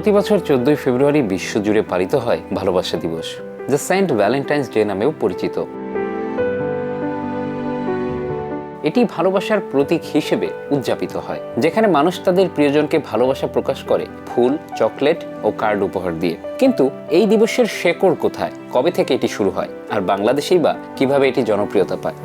প্রতি বছর 14 ফেব্রুয়ারি বিশ্বজুড়ে পালিত হয় ভালোবাসা দিবস, যা সেন্ট ভ্যালেন্টাইন্স ডে নামেও পরিচিত। এটি ভালোবাসার প্রতীক হিসেবে উদযাপিত হয়, যেখানে মানুষ তাদের প্রিয়জনকে ভালোবাসা প্রকাশ করে ফুল, চকলেট ও কার্ড উপহার দিয়ে। কিন্তু এই দিবসের শেকড় কোথায়, কবে থেকে এটি শুরু হয়, আর বাংলাদেশেই বা কিভাবে এটি জনপ্রিয়তা পায়?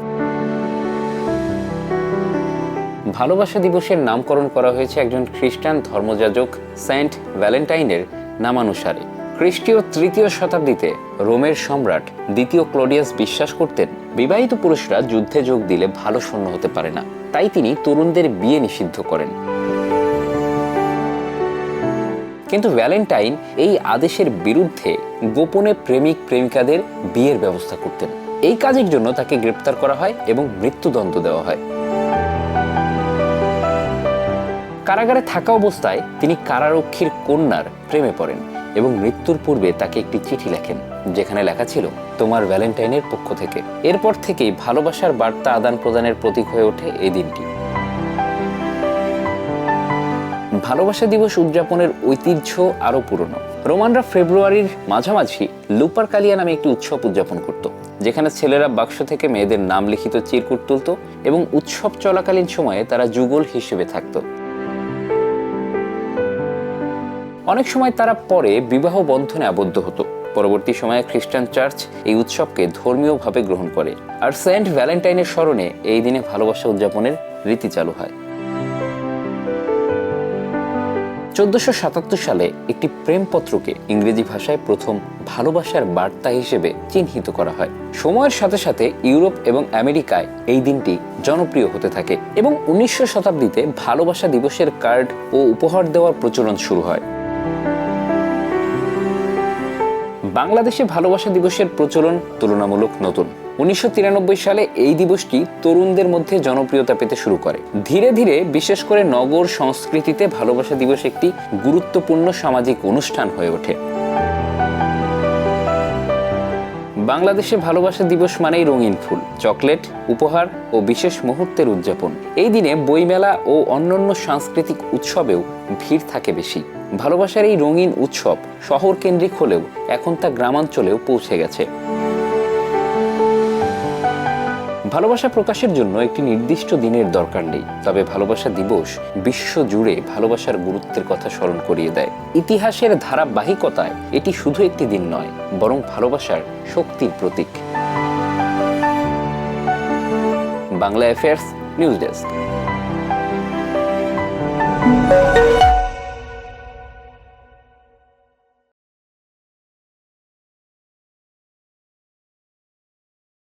ভালোবাসা দিবসের নামকরণ করা হয়েছে একজন খ্রিস্টান ধর্মযাজক সেন্ট ভ্যালেন্টাইনের নামানুসারে। খ্রিস্টীয় 3য় শতাব্দীতে রোমের সম্রাট 2য় ক্লডিয়াস বিশ্বাস করতেন বিবাহিত পুরুষরা যুদ্ধে যোগ দিলে ভালো সৈন্য হতে পারে না, তাই তিনি তরুণদের বিয়ে নিষিদ্ধ করেন। কিন্তু ভ্যালেন্টাইন এই আদেশের বিরুদ্ধে গোপনে প্রেমিক প্রেমিকাদের বিয়ের ব্যবস্থা করতেন। এই কাজের জন্য তাকে গ্রেপ্তার করা হয় এবং মৃত্যুদণ্ড দেওয়া হয়। কারাগারে থাকা অবস্থায় তিনি কারারক্ষীর কন্যার প্রেমে পড়েন এবং মৃত্যুর পূর্বে তাকে একটি চিঠি লেখেন, যেখানে লেখা ছিল, তোমার ভ্যালেন্টাইনের পক্ষ থেকে। এরপর থেকেই ভালোবাসার বার্তা আদান প্রদানের প্রতীক হয়ে ওঠে এই দিনটি। ভালোবাসা দিবস উদযাপনের ঐতিহ্য আরো পুরনো। রোমানরা ফেব্রুয়ারির মাঝামাঝি লুপারকালিয়া নামে একটি উৎসব উদযাপন করত, যেখানে ছেলেরা বাক্স থেকে মেয়েদের নাম লিখিত চিরকুট তুলত এবং উৎসব চলাকালীন সময়ে তারা যুগল হিসেবে থাকত। অনেক সময় তারা পরে বিবাহ বন্ধনে আবদ্ধ হতো। পরবর্তী সময়ে খ্রিস্টান চার্চ এই উৎসবকে ধর্মীয়ভাবে গ্রহণ করে, আর সেন্ট ভ্যালেন্টাইনের স্মরণে এই দিনে ভালোবাসা উদযাপনের রীতি চালু হয়। 1477 সালে একটি প্রেমপত্রকে ইংরেজি ভাষায় প্রথম ভালোবাসার বার্তা হিসেবে চিহ্নিত করা হয়। সময়ের সাথে সাথে ইউরোপ এবং আমেরিকায় এই দিনটি জনপ্রিয় হতে থাকে এবং 1900 শতাব্দীতে ভালোবাসা দিবসের কার্ড ও উপহার দেওয়ার প্রচলন শুরু হয়। বাংলাদেশে ভালোবাসা দিবসের প্রচলন তুলনামূলক নতুন। 1993 সালে এই দিবসটি তরুণদের মধ্যে জনপ্রিয়তা পেতে শুরু করে। ধীরে ধীরে, বিশেষ করে নগর সংস্কৃতিতে, ভালোবাসা দিবস একটি গুরুত্বপূর্ণ সামাজিক অনুষ্ঠান হয়ে ওঠে। বাংলাদেশে ভালোবাসা দিবস মানেই রঙিন ফুল, চকলেট, উপহার ও বিশেষ মুহূর্তের উদযাপন। এই দিনে বইমেলা ও অন্যান্য সাংস্কৃতিক উৎসবেও ভিড় থাকে বেশি। ভালোবাসার এই রঙিন উৎসব শহর কেন্দ্রিক হলেও এখন তা গ্রামাঞ্চলেও পৌঁছে গেছে। ভালোবাসা প্রকাশের জন্য একটি নির্দিষ্ট দিনের দরকার নেই, তবে ভালোবাসা দিবস বিশ্ব জুড়ে ভালোবাসার গুরুত্বের কথা স্মরণ করিয়ে দেয়। ইতিহাসের ধারাবাহিকতায় এটি শুধু একটি দিন নয়, বরং ভালোবাসার শক্তির প্রতীক। Bangla affairs news desk.